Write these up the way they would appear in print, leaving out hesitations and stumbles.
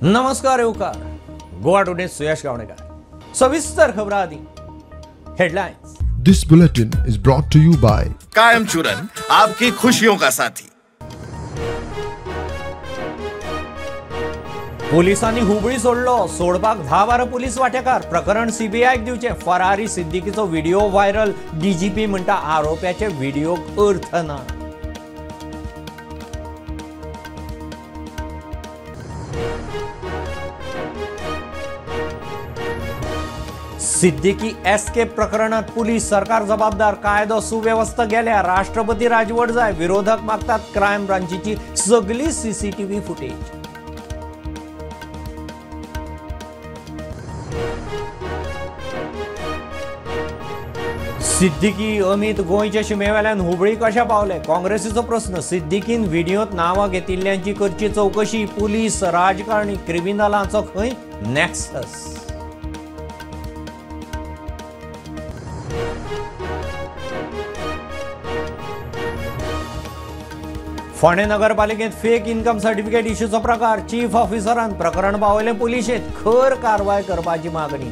नमस्कार येवकार गोवा टुडे सुयश गावणेकर सविस्तर खबर आदि headlines. This bulletin is brought to you by कायम चूरन, आपकी खुशियों का साथी। पोलिसांनी हुबळी सोडलो, सोडपाक 10-12 पोलीस वांटेकार। प्रकरण सीबीआयक दिवचे। फरारी सिद्दीकीचो व्हिडिओ व्हायरल। डीजीपी म्हणटा आरोप्याचे व्हिडिओक अर्थ ना। सिद्दीकी एस्केप प्रकरणात पुलीस सरकार जबाबदार। कायदो सुव्यवस्था गेल्या। राष्ट्रपती राजवट जाय। विरोधक मागतात क्रायम ब्रांचीची सगळी सीसीटीव्ही फुटेज। सिद्दीकी अमित गोंयच्या शिमेवेल्यान हुबळी कशा पावले? काँग्रेसीचो प्रश्न। सिद्दीकीन व्हिडिओत नांवां घेतिल्ल्यांची करची चौकशी। पुलीस राजकारणी क्रिमिनलांचो खंय नेक्सस? फोंडे नगरपालिकेत फेक इन्कम सर्टिफिकेट इश्यूचो प्रकार। चीफ ऑफिसरान प्रकरण पावयले पुलिशेंत। खर कारवाय करपाची मागणी।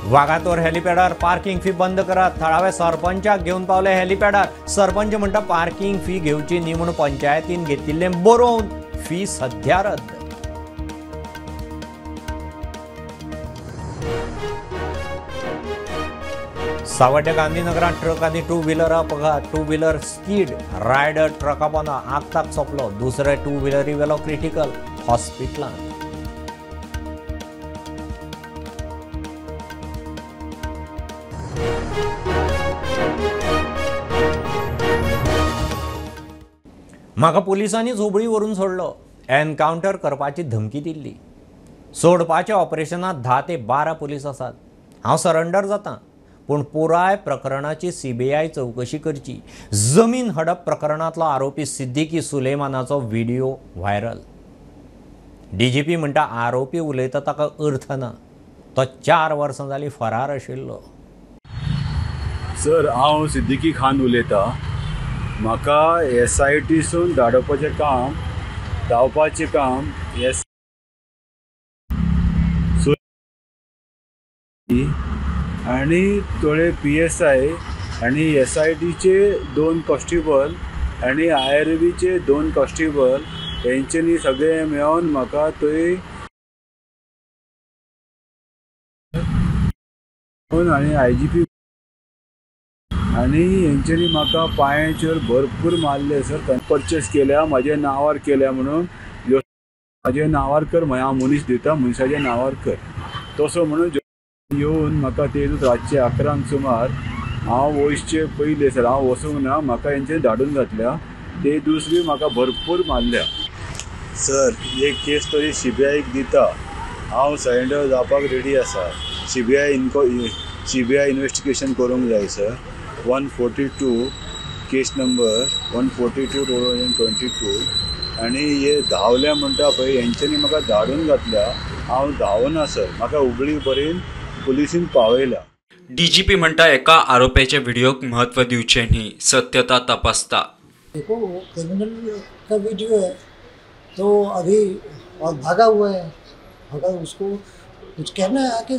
वागातोर हेलिपॅडार पार्किंग फी बंद करात। थळाव्या सरपंचाक घेवन पावले हेलिपॅडार। सरपंच म्हणटा पार्किंग फी घेवची न्ही म्हूण पंचायतीन घेतिल्लें बरोवन फी सध्या रद्द। सावड्डे गांधीनगरात ट्रक आनी टू व्हीलर अपघात। टू व्हीलर स्कीड, रायडर ट्रका पोंदा आगताक सोंपलो। दुसरे टू व्हीलरी वेलो क्रिटिकल, हॉस्पिटलांत। म्हाका पुलिसांनीच हुबळी व्हरून सोडलो। एनकाउंटर करपाची धमकी दिल्ली। सोडपाच्या ऑपरेशनात 10 ते 12 पुलीस आसात। हांव सरेंडर जातां, पूण पुराय प्रकरणाची सीबीआय चौकशी करची। जमीन हडप प्रकरणातलो आरोपी सिद्दीकी सुलेमानाचो व्हिडिओ व्हायरल। डीजीपी म्हणटा आरोपी उलयता ताका अर्थ ना। तो 4 वर्सां जाली फरार आशिल्लो। सर, हांव सिद्दीकी खान उलयतां। म्हाका SITसून धाडपाचें काम, धांवपाचें काम आनी थोडे PSI आनी SITचे 2 कॉन्स्टेबल आनी IRBचे 2 कॉन्स्टेबल हेंच्यांनी सगळे मेळोन म्हाका थंय आनी IGP आनी हेंच्यांनी म्हाका पांयाचेर भरपूर मारले। सर, परचेस केल्या, म्हाज्या नांवार केल्या म्हणून म्हाज्या नांवार कर, हांव मनीस दिता, मनशाच्या नांवार कर तसो म्हणून येवन म्हाका ते रातचे 11 सुमार हांव वयचे पयले सर हांव वचूंक ना। म्हाका हेंचे धाडून घातल्या। ते दुसरी म्हाका भरपूर मारल्या। सर, एक केस तरी CBIक दिता। हांव सरेंडर जावपाक रेडी आसा। CBI इन्वेस्टिगेशन करूंक जाय सर। 142 केस नंबर 142 2022 आनी हे धांवल्या म्हणटा पळय हेंच्यांनी म्हाका धाडून घातल्या। हांव धांवना सर, म्हाका हुबळी पर्यंत पुलिसीन पावयला। डीजीपी म्हणटा एका आरोपीच्या व्हिडिओक महत्व दिवचे न्ही, सत्यता तपासता। देखो, वो क्रिमिनल का वीडियो है तो अभी और भागा हुआ है। अगर उसको कुछ कहना है आके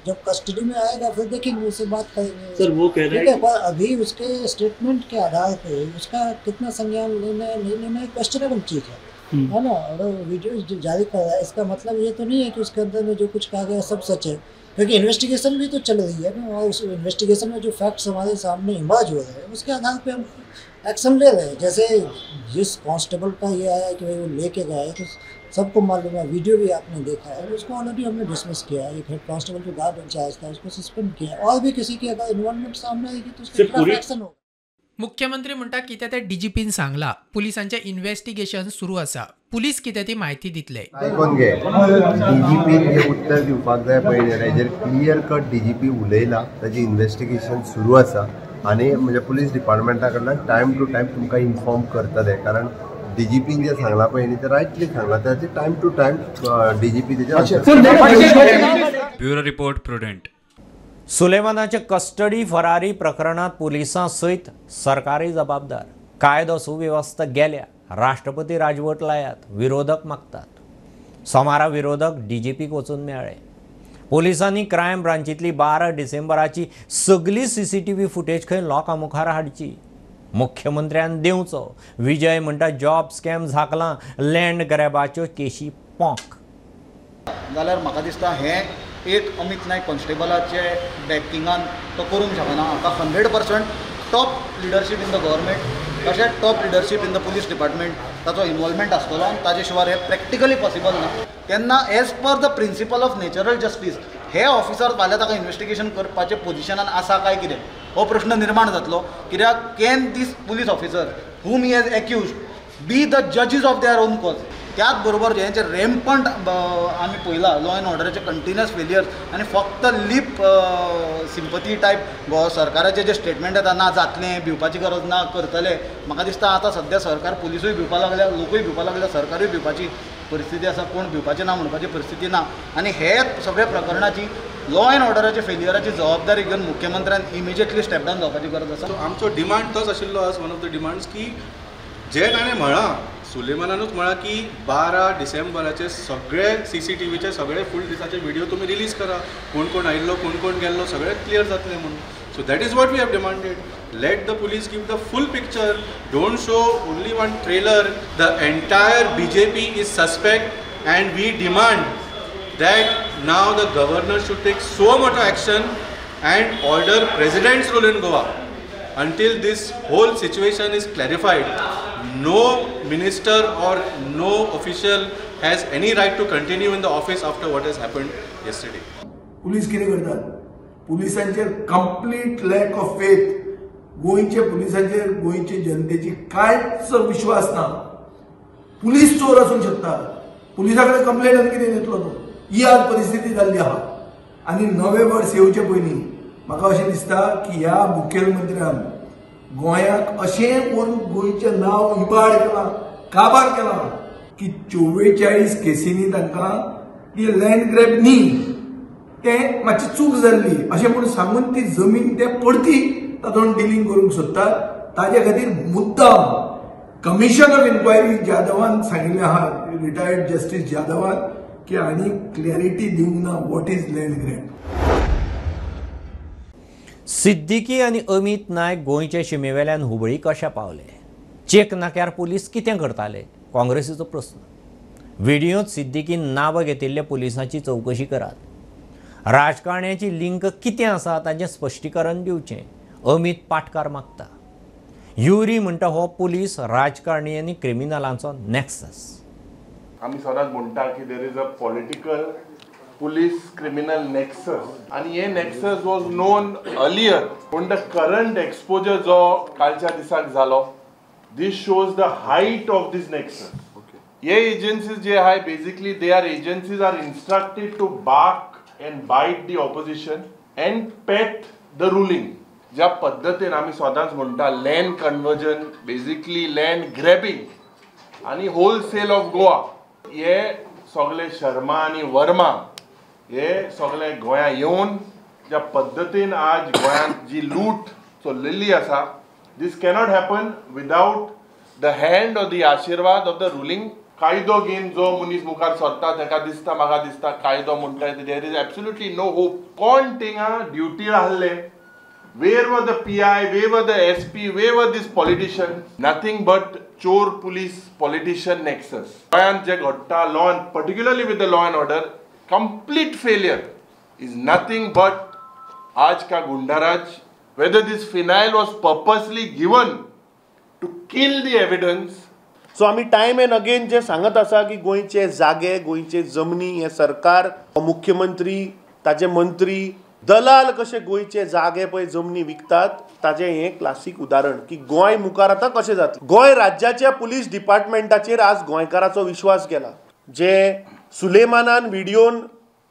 जब कस्टडी में आएगा फिर देखेंगे, उससे बात करेंगे। सर, वो कह रहे हैं पर अभी उसके स्टेटमेंट के आधार पे उसका कितना संज्ञान लेना है नहीं लेना है क्वेश्चनेबल चीज़ है ना। और वीडियो जारी कर रहा है, इसका मतलब ये तो नहीं है कि उसके अंदर में जो कुछ कहा गया सब सच है, क्योंकि इन्वेस्टिगेशन भी तो चल रही है ना। और उस इन्वेस्टिगेशन में जो फैक्ट्स हमारे सामने इमर्ज हो रहे हैं उसके आधार पे हम एक्शन ले रहे हैं। जैसे जिस कांस्टेबल का ये आया कि भाई वो लेके गए तो सबको मालूम है, वीडियो भी आपने देखा है, उसको ऑलरेडी हमने डिसमिस किया है। एक हेड कांस्टेबल जो गार्ड इंचार्ज था उसको सस्पेंड किया है। और भी किसी की अगर इन्वॉल्वमेंट सामने आएगी तो उसके खिलाफ एक्शन होगा। मुख्यमंत्री म्हणटा कितें ते डीजीपीन सांगला। पुलिसांचे इन्व्हेस्टिगेशन सुरू आसा। पुलीस कितें ती माहिती दितले। आयकून घे, डीजीपीन जे उत्तर दिवपाक जाय पळय हेजेर क्लियर कट डीजीपी उलयला, ताजें इन्व्हेस्टिगेशन सुरू आसा आनी म्हणजे पुलीस डिपार्टमेंटा कडल्यान टायम टू टायम तुमकां इन्फॉर्म करतले। कारण डीजीपीन जे सांगला पळय न्ही ते रायटली सांगला, त्याचे टायम टू टायम डीजीपी तेजे। Bureau report Prudent. सुलेमानाचे कस्टडी फरारी प्रकरणात पोलिसां सयत सरकारी जबाबदार. कायदो सुवेवस्था गेल्या, राष्ट्रपती राजवट लायात, विरोधक मागतात. सोमारा विरोधक डीजीपीक वचून मेळ्ळे. पोलिसांनी क्रायम ब्रांचीतली 12 डिसेंबराची सगळी सीसीटीव्ही फुटेज खंय लोकां मुखार हाडची. मुख्यमंत्र्यान दिवचो. विजय म्हणटा जॉब स्कॅम झाकला, लँड ग्रॅबाच्यो केशी पोंक. जाल्यार म्हाका दिसता हें एक अमित नायक कॉन्स्टेबलाचे बॅकिंगान तो करूंक शकना. म्हाका 100% top leadership in the government तशेंच top leadership in the police department ताचो इन्वॉल्वमेंट आसतलो आनी ताजे शिवाय हें प्रॅक्टिकली पॉसिबल ना. तेन्ना as per the principle of natural justice हे ऑफिसर फाल्यां ताका इन्व्हेस्टिगेशन करपाचे पोजिशनान आसा काय कितें हो प्रश्न निर्माण जातलो. कित्याक can this police officer whom he has accused be the judges of their own cause. त्याच बरोबर जे रॅम्पंट आमी पळयला लॉ एंड ऑर्डराचे कंटिन्युअस फेलियर्स आनी फक्त लिप सिंपथी टायप सरकाराचे जे स्टेटमेंट येता ना जातलें भिवपाची गरज ना करतले. म्हाका दिसता आतां सद्या सरकार पुलिसूय भिवपाक लागल्या, लोकूय भिवपाक लागल्या, सरकारूय भिवपाची परिस्थिती आसा, कोण भिवपाचें ना म्हणपाची परिस्थिती ना. आनी हे सगळ्या प्रकरणाची लॉ एंड ऑर्डराच्या फेलियराची जबाबदारी घेवन मुख्यमंत्र्यान इमिजिएटली स्टेप डावन जावपाची गरज आसा. आमचो डिमांड तोच आशिल्लो आज वन ऑफ द डिमांड्स की जे ताणें म्हळां सुलेमानानूच म्हळां की 12 डिसेंबराचे सगळे CCTVचे सगळे फूल दिसाचे व्हिडिओ तुमी रिलीज करा, कोण कोण आयिल्लो कोण कोण गेल्लो सगळें क्लियर जातलें म्हणून. So that is what we have demanded. Let the police give the full picture, don't show only one trailer. The entire BJP is suspect and we demand that now the governor should take so much action and order president's rule in Goa until this whole situation is clarified. No minister or no official has any right to continue in the office after what has happened yesterday. Police कितें करतात? पुलिसांचेर complete lack of faith. गोंयचे पुलिसांचेर गोंयचे जनतेची कांयच विश्वास ना. Police चोर आसूंक शकता, पुलिसा कडेन कंप्लेन कितें दितलो तो? ही आज परिस्थिती जाल्ली आहा. आनी नवे वर्स येवचे पयलीं म्हाका अशें दिसता की ह्या मुखेलमंत्र्यान गोंयाक अशें करून गोंयचें नांव इबाड केलां, काबार केलां की 44 केसींनी तांकां ती लँड ग्रॅब न्ही, तें मातशी चूक जाल्ली अशें म्हणून सांगून ती जमीन ते परती तातूंत डिलींग करूंक सोदतात. ताजे खातीर मुद्दाम कमिशन ऑफ इन्क्वायरी जाधवान सांगिल्लें आहा, रिटायर्ड जस्टीस जाधवान, की आनी क्लॅरिटी दिवंक ना what is land grab. Siddiqui आनी अमित नायक गोंयचे शिमेवेल्यान हुबळी कशा पावले? चेक नाक्यार पुलीस कितें करताले? काँग्रेसीचो प्रस्न. व्हिडिओत सिद्दीकीन नांवां घेतिल्ल्या पुलिसांची चवकशी करात. राजकारण्याची लिंक कितें आसा ताचें स्पश्टीकरण दिवचें अमित पाटकार मागता. युरी म्हणटा हो पुलीस राजकारणी आनी क्रिमिनलांचो नॅक्सस. आम्ही सदांच म्हणटा की there is a political police criminal nexus आणि हे नेक्सस वॉज नोन अर्लियर. पूण द करंट एक्सपोजर जो कालच्या दिसाक जालो this shows the height of this nexus. हे एजन्सीज जे आहाय basically they are agencies are instructed to bark and bite the opposition and pet the ruling. ज्या पद्धतीन आम्ही सदांच म्हणटा land conversion, basically land grabbing आणि होलसेल ऑफ गोवा, हे सगळे शर्मा आणि वर्मा हे सगळे गोंया येवन ज्या पद्धतीन आज गोंयांत जी लूट चल्लेली आसा this cannot happen without the hand or the आशिर्वाद ऑफ द रुलींग. कायदो घेवन जो मनीस मुखार सरता ताका दिसता म्हाका दिसता कायदो म्हणटा there is absolutely no hope. कोण थिंगा ड्युटी आहले? Where were the PI? Where were the SP? Where were these politicians? Nothing but chore police politician nexus. Goyan je ghotta law and particularly with the law and order, complete failure is nothing but aaj ka gundaraj. Whether this phenyl was purposely given to kill the evidence. So आमी time end again जे सांगत आसा की गोंयचे जागे, गोंयचे जमनी हे सरकार, मुख्यमंत्री, ताचे मंत्री, दलाल कशे गोंयचे जागे पळय जमनी विकतात ताजें हें क्लासीक उदाहरण की गोंय मुखार आतां कशें जातलें. गोंय राज्याच्या पुलीस डिपार्टमेंटाचेर आज गोंयकाराचो विश्वास गेला. जे सुलेमानान व्हिडिओन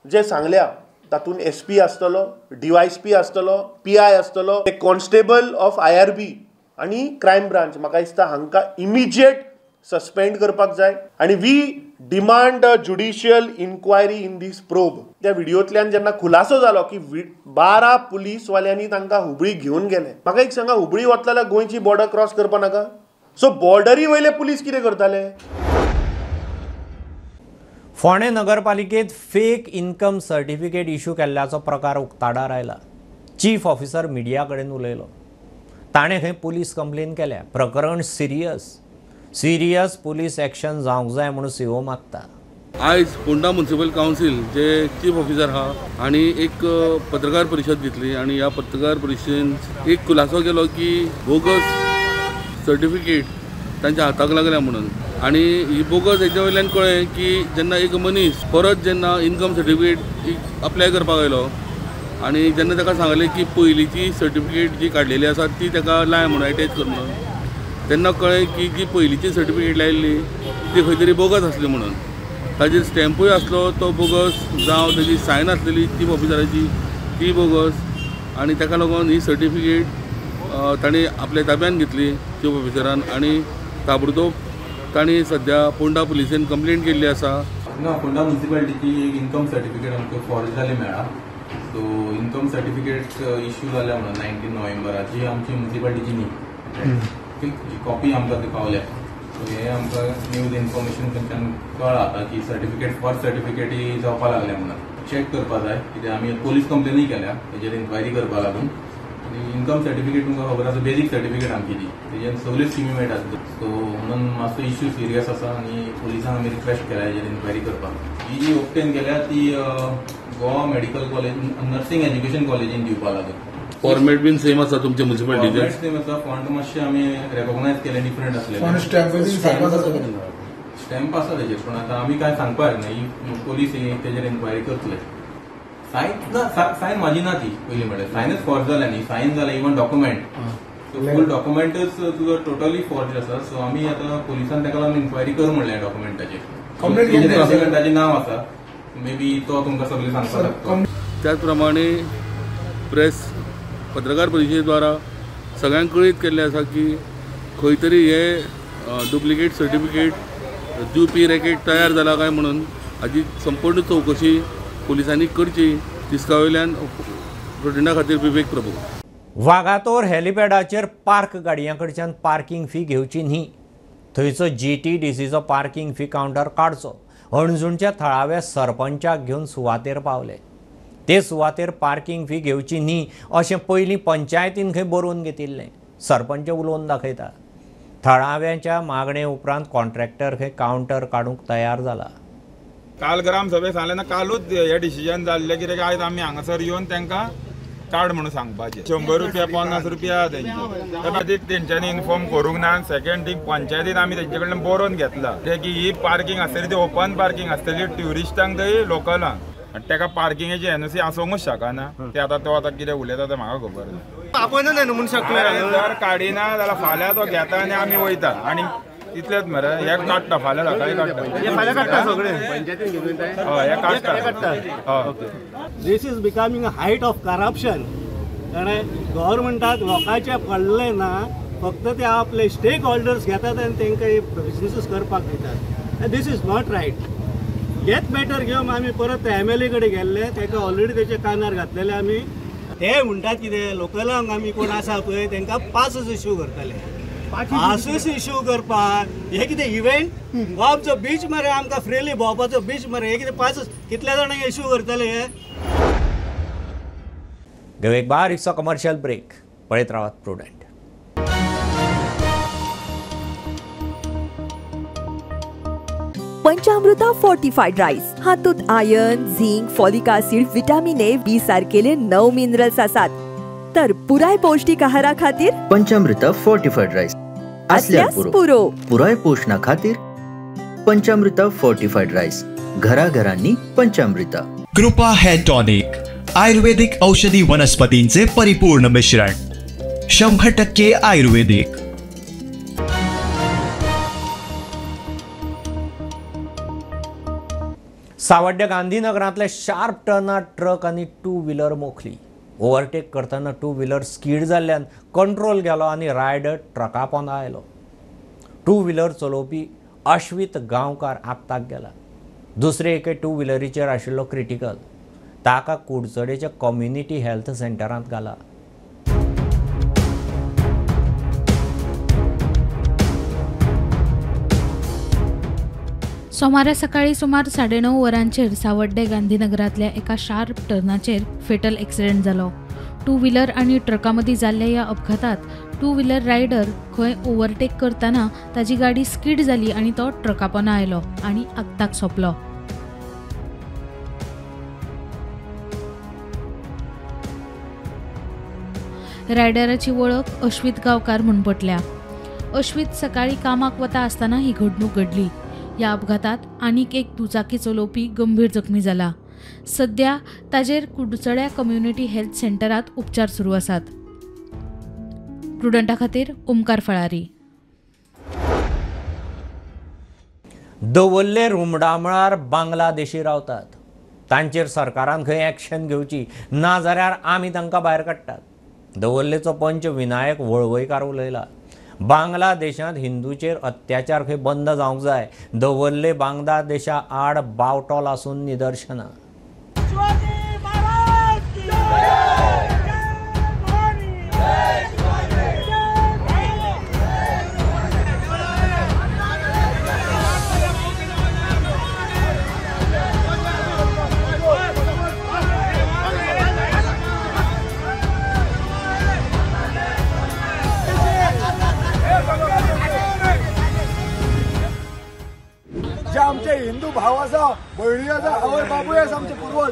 जे सांगल्या तातूंत SP आसतलो, DYSP आसतलो, PI आसतलो, ते कॉन्स्टेबल ऑफ IRB आनी क्रायम ब्रांच म्हाका दिसता हांकां इमिजिएट सस्पेंड करपाक जाय. आनी we demand judicial inquiry in this probe. त्या व्हिडिओतल्यान जेन्ना खुलासो जालो की 12 पुलीसवाल्यांनी तांकां हुबळी घेवन गेले. म्हाका एक सांगा, हुबळी वतले जाल्यार गोंयची बॉर्डर क्रॉस करपा नाका? सो बॉर्डरी वयले पुलीस कितें करताले? फोंडें नगरपालिकेत फेक इन्कम सर्टिफिकेट इश्यू केल्ल्याचो प्रकार उक्ताडार आयला. चीफ ऑफिसर मिडिया कडेन उलयलो. ताणें खंय पुलीस कंप्लेन केल्या. प्रकरण सिरियस पुलीस एक्शन जावंक जाय म्हणून सीओ मागता. आयज फोंडा म्युनिसिपल कावन्सील जे चीफ ऑफिसर आहा आनी एक पत्रकार परिशद घेतली आनी ह्या पत्रकार परिशदेन एक खुलासो केलो की बोगस सर्टिफिकेट तांच्या हाताक लागल्या म्हणून. आनी ही बोगस हेच्या वयल्यान कळ्ळें की जेन्ना एक मनीस परत जेन्ना इन्कम सर्टिफिकेट अप्लाय करपाक आयलो आनी जेन्ना ताका सांगलें की पयलींची सर्टिफिकेट जी काडलेली आसा ती ताका लाय म्हणून एटॅच कर म्हणून, तेन्ना कळ्ळें की जी पयलींची सर्टिफिकेट लायिल्ली ती खंय तरी बोगस आसली म्हणून. ताजेर स्टॅम्पूय आसलो तो बोगस, जावं ताजी सायन आसलेली चीफ ऑफिसराची ती बोगस. आनी ताका लागून ही सर्टिफिकेट ताणें आपल्या ताब्यान घेतली चीफ ऑफिसरान आनी ताबडतोब ताणें सद्या फोंडा पुलिसेन कंप्लेंट केल्ली आसा. फोंडा म्युनिसिपालिटीची एक इन्कम सर्टिफिकेट आमकां फॉर्ज जाली मेळ्ळा. सो इन्कम सर्टिफिकेट इश्यू जाल्या म्हणून 19 नोव्हेंबराची आमची म्युनिसिपालिटीची न्ही कॉपी आमकां ती पावल्या. सो हे आमकां न्यूज इन्फॉर्मेशन थंयच्यान कळ्ळा आतां की सर्टिफिकेट फॉर सर्टिफिकेटी जावपा लागल्या म्हणून. चॅक करपा जाय कित्याक आमी पुलीस कंप्लेनूय केल्या तेजेर इन्क्वायरी करपा लागून. इन्कम सर्टिफिकेट तुमकां खबर आसा बेजीक सर्टिफिकेट आमची ती तेजेर सगल्यो स्किमी मेळटात. सो म्हणून मातसो इश्यू सिरियस आसा आनी पुलिसांक आमी रिक्वेस्ट केल्या हेजेर इन्क्वायरी करपाक. ही जी ऑप्टेन केल्या ती Goa medical college nursing education कॉलेजीन दिवपा लागून. फॉर्मेट बीन सेम आसा तुमच्या म्युनिसिपालिटीचे? फॉर्मेट सेम आसा. फॉन्ट मातशे आमी रेकॉग्नायज केले डिफरंट आसले. स्टॅम्प आसा तेजेर पूण आतां आमी कांय सांगपाक ना. ही पोलीस तेजेर इन्क्वायरी करतले. सायन म्हाजी ना ती पयली म्हळ्यार सायनच फॉर्ज जाल्या न्ही. सायन जाल्या इवन डॉक्युमेंट फूल डॉक्युमेंटच तुजो टोटली फॉर्ज आसा. सो आमी आतां पुलिसान ताका लागून इन्क्वायरी कर म्हणलें डॉक्युमेंटाचेर. ताजें नांव आसा मे बी तो तुमकां सगळें सांगपाक शकता. त्याच प्रमाणे प्रेस पत्रकार परिशदे द्वारा सगळ्यांक कळीत केल्लें आसा की खंय तरी हे डुप्लिकेट सर्टिफिकेट दिवपी रॅकेट तयार जाला काय म्हणून हाची संपूर्ण चवकशी पुलिसांनी करची. तिस्का वयल्यान प्रोटेंडा खातीर विवेक प्रभू. वागातोर हेलिपॅडाचेर पार्क गाडयां कडच्यान पार्किंग फी घेवची न्ही. थंयचो GTDCचो पार्किंग फी कावंटर काडचो. अणजुणच्या थळाव्या सरपंचाक घेवन सुवातेर पावले. ते सुवातेर पार्किंग फी घेवची न्ही अशें पयलीं पंचायतीन खंय बरोवन घेतिल्लें सरपंच उलोवन दाखयता. थळाव्याच्या मागणे उपरांत कॉन्ट्रॅक्टर खंय कावंटर काडूंक तयार जाला. काल ग्राम सभेक सांगलें ना, कालूच हे डिसिजन जाल्लें कित्याक आयज आमी हांगासर येवन तांकां काड म्हणून सांगपाचें. 100 रुपया 50 रुपया तेंचे त्या खातीर तेंच्यांनी इन्फॉर्म करूंक ना. सेकंड थींग पंचायतीन आमी तेंचे कडल्यान बरोवन घेतला की ही पार्किंग आसतली ती ओपन पार्किंग आसतली ट्युरिस्टांक थंय लोकलांक. आनी ताका पार्किंगेची NOC आसूंकूच शकना. ते आतां कितें उलयता तें म्हाका खबर ना. आपण म्हणून शकले जर काडिना जाल्यार फाल्यां तो घेता आनी आमी वयता आनी इतलेंच मरे. हे काडटा फाल्यां सकाळीं काडटा सगळे हे काडटा. This is becoming a height of corruption. कारण गव्हर्मेंटाक लोकांचे पडले ना, फक्त ते आपले स्टेक होल्डर्स घेतात आनी तांकां बिजनेसीस करपाक दितात. This is not right. हेच मॅटर घेवन आमी परत MLA कडेन गेल्ले. ताका ऑलरेडी तेचे कानार घातलेले आमी. ते म्हणटात कितें लोकलांक आमी कोण आसा पळय तांकां पासस इश्यू करतले. पासस इश्यू करपाक हे कितें इव्हेंट गोवाचो बीच मरे आमकां फ्रीली भोंवपाचो बीच मरे. हे कितें पासस कितल्या जाणांक इश्यू करतले हे? घेऊ एक बारीकसो कमर्शियल ब्रेक. पळयत रावात प्रुडंट. पंचामृता फोर्टिफाईड राईस हातूंत iron, zinc, folic acid, vitamin A, B सारकेले 9 मिनरल्स आसात. तर पुराय पौष्टिक आहारा खातीर पंचामृता फोर्टिफाईड राईस असल्यास पुरो. पुराय पोषणा खातीर पंचामृता फोर्टिफाईड राईस. घराघरांनी पंचामृता. कृपा हेअर टॉनिक आयुर्वेदिक औषधी वनस्पतींचे परिपूर्ण मिश्रण. 100% आयुर्वेदिक. सावड्ड्या गांधीनगरांतले शार्प टर्नात ट्रक आनी 2 व्हिलर मोखली. ओव्हरटेक करतना 2 व्हिलर स्कीड जाल्ल्यान कंट्रोल गेलो आनी रायडर ट्रका पोंदा आयलो. 2 व्हिलर चलोवपी अश्वित गांवकार आगताक गेला. दुसरे एके 2 व्हिलरीचेर आशिल्लो क्रिटिकल ताका कुडचडेच्या कम्युनिटी हेल्थ सेंटरांत घाला. सोमारा सकाळी सुमार 9:30 वरांचेर सावड्डे गांधीनगरांतल्या एका शार्प टर्नाचेर फेटल एक्सिडेंट जालो. 2 व्हिलर आनी ट्रका मदीं जाल्ल्या ह्या अपघातात 2 व्हिलर रायडर खंय ओव्हरटेक करतना ताजी गाडी स्कीड जाली आनी तो ट्रका पोंदा आयलो आनी आगताक सोंपलो. रायडराची वळख अश्वित गांवकार म्हूण पटल्या. अश्वित सकाळी कामाक वता आसतना ही घडणूक घडली. ह्या अपघातात आनीक एक दुचाकी चलोवपी गंभीर जखमी जाला. सध्या ताजेर कुडचड्या कम्युनिटी हेल्थ सेंटरांत उपचार सुरू आसात. प्रुडंटा खातीर ओमकार फळारी. दवरले रुमडामळार बांगलादेशी रावतात. तांचेर सरकारान खंय एक्शन घेवची ना जाल्यार आमी तांकां भायर काडटात. दवरलेचो पंच विनायक वळवयकार उलयला. बांगलादेशांत हिंदूचेर अत्याचार खंय बंद जावंक जाय. दवरले बांगलादेशा आड बावटो आसून निदर्शनां. जे आमचे हिंदू भाव आसा, भयणी आसा, आवय बापूय आसा आमचे पूर्वज,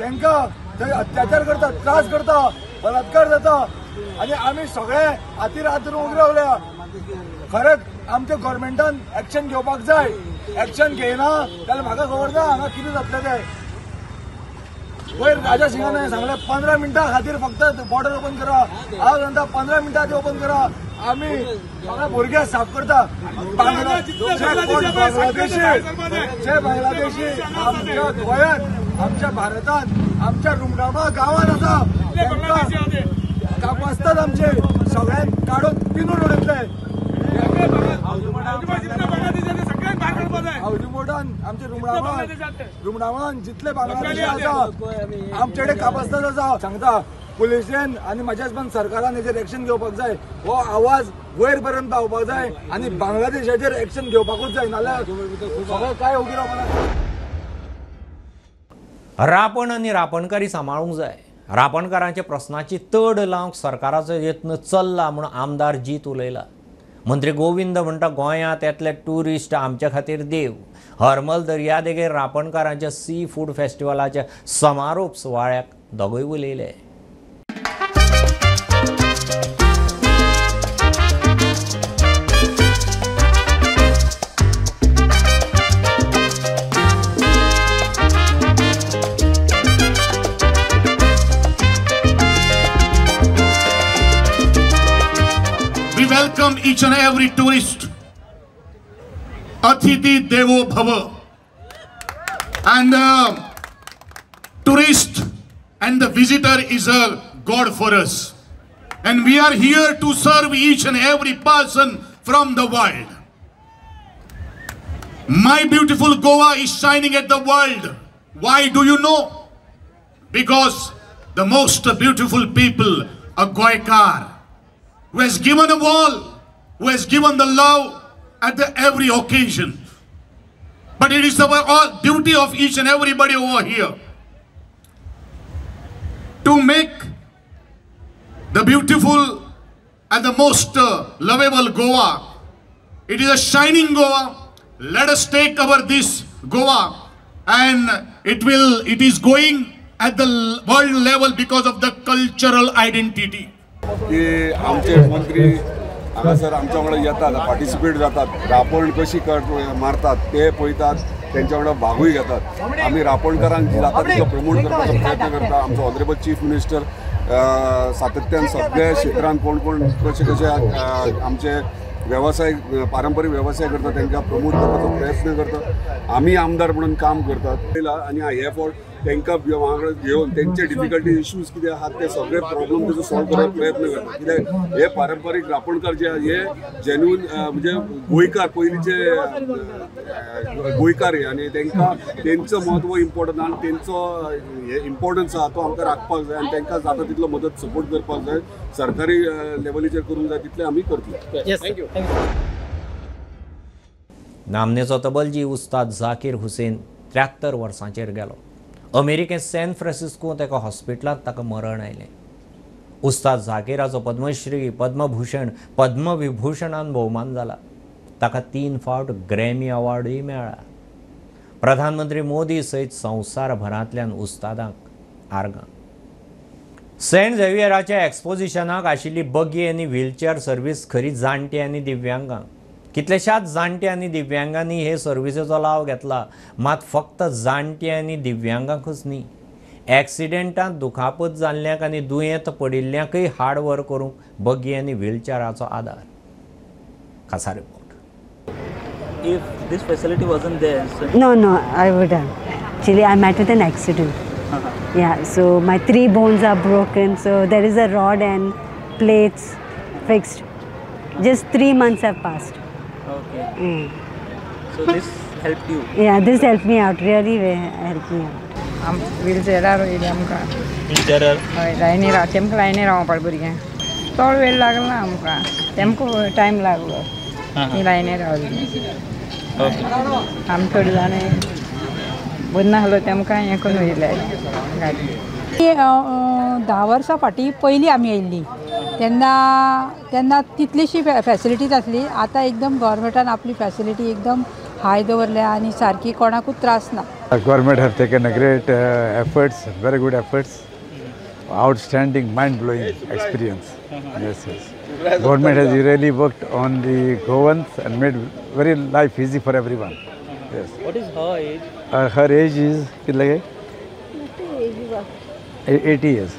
तांकां थंय अत्याचार करता, त्रास करता, बलात्कार जाता आनी आमी सगळे हातीर हात धरून उबे रावल्या. खरेंच आमच्या गव्हर्मेंटान एक्शन घेवपाक जाय. एक्शन घेयना जाल्यार म्हाका खबर ना हांगा कितें जातलें तें. वयर राजा सिंगान सांगलें 15 मिनटां खातीर फक्त बॉर्डर ओपन करा. हांव म्हणटा 15 मिनटां ती ओपन करा. आमी सगळे भुरगे साफ करता. जे बांगलादेशी आमच्या गोंयांत, आमच्या भारतांत, आमच्या रुमडामा गांवांत आसा तांकां कापासतात. आमचे सगळ्यांक काडून पिनून उडयतले. आवडीमोटान आमचे रुमडामान जितले बांगलादेशी आसा आमचे कडेन कापासतात आसा. सांगता पुलिसेन आनी म्हाज्या हिसपान सरकारान हेजेर एक्शन घेवपाक जाय. हो आवाज वयर पर्यंत पावपाक जाय आनी बांगलादेशाचेर एक्शन घेवपाकूच जाय, नाल्यार सगळें काय उगी रावपाना. रापण आनी रापणकारी सांबाळूंक जाय. रापणकारांच्या प्रस्नाची तड लावंक सरकाराचो यत्न चल्ला म्हूण आमदार जीत उलयला. मंत्री गोविंद म्हणटा गोंयांत येतले ट्युरिस्ट आमच्या खातीर देव. हरमल दर्यादेगेर रापणकारांच्या सी फूड फेस्टिवलाच्या समारोप सुवाळ्याक दोगूय उलयले. We welcome each and every tourist. Atithi Devo Bhava. And tourist and the visitor is a God for us. And we are here to serve each and every person from the world. My beautiful Goa is shining at the world. Why do you know? Because the most beautiful people, a Goikar, who has given a wall, who has given the love at every occasion. But it is the duty of each and everybody over here to make the beautiful and the most lovable Goa. It is a shining Goa. Let us take over this Goa, and it is going at the world level because of the cultural identity. की आमचे मंत्री हांगासर आमच्या वांगडा येतात, participate जातात, रापण कशी मारतात ते पळयतात, त्यांच्या वांगडा भागूय घेतात. आमी रापणकारांक जी जाता तिका प्रमोट करपाचो प्रयत्न करता. आमचो ऑनरेबल चीफ मिनिस्टर सातत्यान सगळ्या क्षेत्रांत कोण कोण कशे कशे आमचे व्यवसाय पारंपरीक व्यवसाय करतात तांकां प्रमोट करपाचो प्रयत्न करतात. आमी आमदार म्हणून काम करतात. आनी हे फावट तांकां वांगडा घेवन तेंचे डिफिकल्टी इश्यूज कितें आहात ते सगळे प्रॉब्लेम तेजो सॉल्व करपाक प्रयत्न करता. कित्याक हे पारंपारीक रापणकार जे हे जेन्युइन म्हणजे गोंयकार पयलींचे गोंयकार हे आनी तांकां तेंचो म्हत्व इम्पॉर्टंट आनी तेंचो इम्पॉर्टन्स आहा तो आमकां राखपाक जाय आनी तांकां जाता तितलो मदत सपोर्ट करपाक जाय. सरकारी लेवलीचेर करूंक जाय तितलें आमी करतले. थँक्यू. नामनेचो तबलजी उस्ताद झाकीर हुसेन 73 वर्सांचेर गेलो. अमेरिकेंत सॅन फ्रांसिस्को ताका हॉस्पिटलांत ताका मरण आयलें. उस्ताद झाकीराचो पद्मश्री, पद्मभूषण, पद्मविभूषणान भोवमान जाला. ताका 3 फावट ग्रॅमी अवॉर्डूय मेळ्ळा. प्रधानमंत्री मोदी सयत संवसारभरांतल्यान उस्तादांक आर्गां. सेंट झेवियराच्या एक्सपोजिशनाक आशिल्ली बगी आनी व्हीलचेअर सर्वीस खरी जाणटी आनी दिव्यांगांक. कितलेशाच जाणटे आनी दिव्यांगांनी हे सर्विसेचो लाव घेतला, मात फक्त जाणटे आनी दिव्यांगांकूच न्ही, एक्सिडेंटांत दुखापत जाल्ल्यांक आनी दुयेंत पडिल्ल्यांकय हाड वर करूंक बगी आनी व्हीलचेअराचो आदार. खासा report. If this facility wasn't there, so No, I would have. Actually, I met with an accident. Yeah, so my 3 bones are broken, so there is a rod and plates fixed. Just 3 months have passed. okay. So this helped you. Yeah, this helped me out. Really helped me out. आम व्हीलचेअरार वयली आमकां. व्हीलचेअरार हय लायनी तेमकां लायनी रावपाक भुरग्यांक चड वेळ लागलो ना आमकां. तेमकां टायम लागलो. ती लायनी रावली. आमी थोडी जाण बरी नासलो तेमकां हें करून वयले गाडी. 10 वर्सां फाटीं पयलीं आमी येयल्ली तेन्ना तितलीशी फॅसिलिटीज आसली. आतां एकदम गव्हर्मेंटान आपली फॅसिलिटी एकदम हाय दवरल्या आनी सारकी कोणाकूच त्रास ना. Government have taken a great efforts, very good efforts, outstanding, mind-blowing experience. Yes. Government has really worked on the Goans and made very life easy for everyone. Yes. What is her age? Her age is 80 years.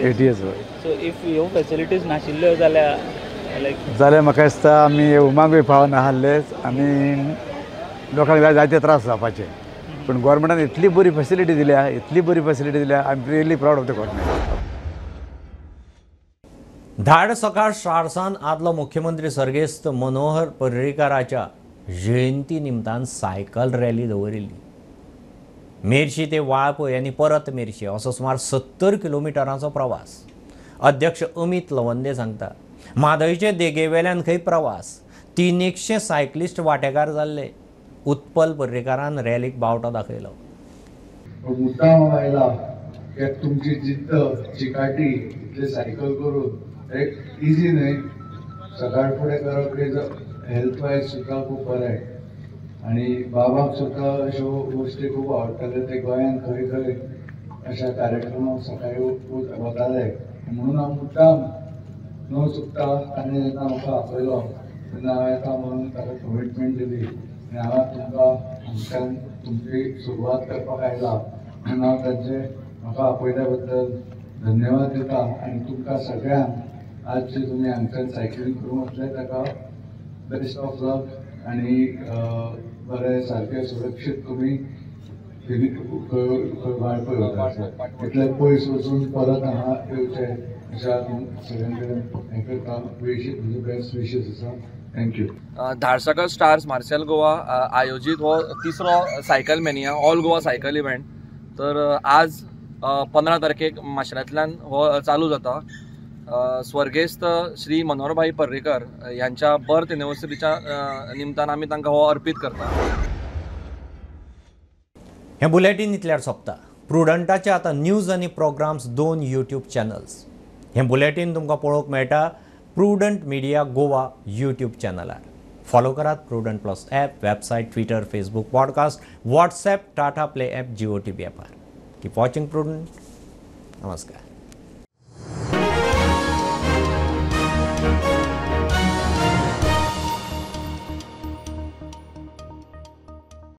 80 years old. So if ह्यो facilities नाशिल्ल्यो जाल्यार जाल्यार म्हाका दिसता आमी उमाकूय पावना आसलेच आनी लोकांक जायते त्रास जावपाचे. पण गव्हर्मेंटान इतली बरी फॅसिलिटी दिल्या I am really proud of the government. धाड सकाळ स्टार्सान आदलो मुख्यमंत्री सर्गेस्त मनोहर पर्रीकाराच्या जयंती निमतान सायकल रॅली दवरिल्ली. मेर्शी ते वाळपय आनी परत मेर्शी असो सुमार 70 किलोमिटरांचो प्रवास. अध्यक्ष अमित लवंदे सांगता, म्हादयचे देगेवेल्यान खंय प्रवास. 300 सायकलिस्ट वांटेकार जाल्ले. उत्पल पर्रीकारान रॅलीक बावटो दाखयलो. मुद्दाम आयला की तुमची जिद्द चिकाटी इतले सायकल करून एक इजी न्हय. सकाळ फुडें करप हेल्थ वायज सुद्दां खूब बरें आनी बाबाक सुद्दां अश्यो गोश्टी खूब आवडटाल्यो. ते गोंयांत खंय खंय अशा कार्यक्रमाक सकाळी वताले म्हणून हांव मुद्दाम न चुकता ताणें जेन्ना म्हाका आपयलो तेन्ना हांवें येता म्हणून ताका कमिटमेंट दिली आनी हांव तुमकां हांगच्यान तुमची सुरवात करपाक आयला म्हणून हांव तांचे म्हाका आपयल्या बद्दल धन्यवाद दिता. आनी तुमकां सगळ्यांक आज जे तुमी हांगच्यान सायकलींग करूंक वतले ताका बेस्ट ऑफ लक आनी बरें सारकें सुरक्षीत तुमी वाळपय वता. इतले पयस वचून परत हांगा येवचे अशा सगळ्यां कडेन हें करता. बेस्ट विशीस आसा. थँक्यू. धाडसकर स्टार्स मार्सेल गोवा आयोजीत हो 3रो cycle mania all Goa cycle event. तर आज 15 तारखेक माशेलांतल्यान हो चालू जाता. स्वर्गेस्त श्री मनोहरभाई पर्रीकर यांच्या बर्थ एनिवर्सरीच्या निमतान आमी तांकां हो अर्पीत करता. हें बुलेटीन इतल्यार सोंपता. प्रुडंटाचे आतां न्यूज आनी प्रोग्राम्स 2 यूट्यूब चॅनल्स. हें बुलेटीन तुमकां पळोवंक मेळटा प्रुडंट मिडिया गोवा यूट्यूब चॅनलार. फॉलो करात Prudent plus app, website, Twitter, Facebook, podcast, WhatsApp, Tata play app, Jio TV ॲपार. Keep watching Prudent. नमस्कार.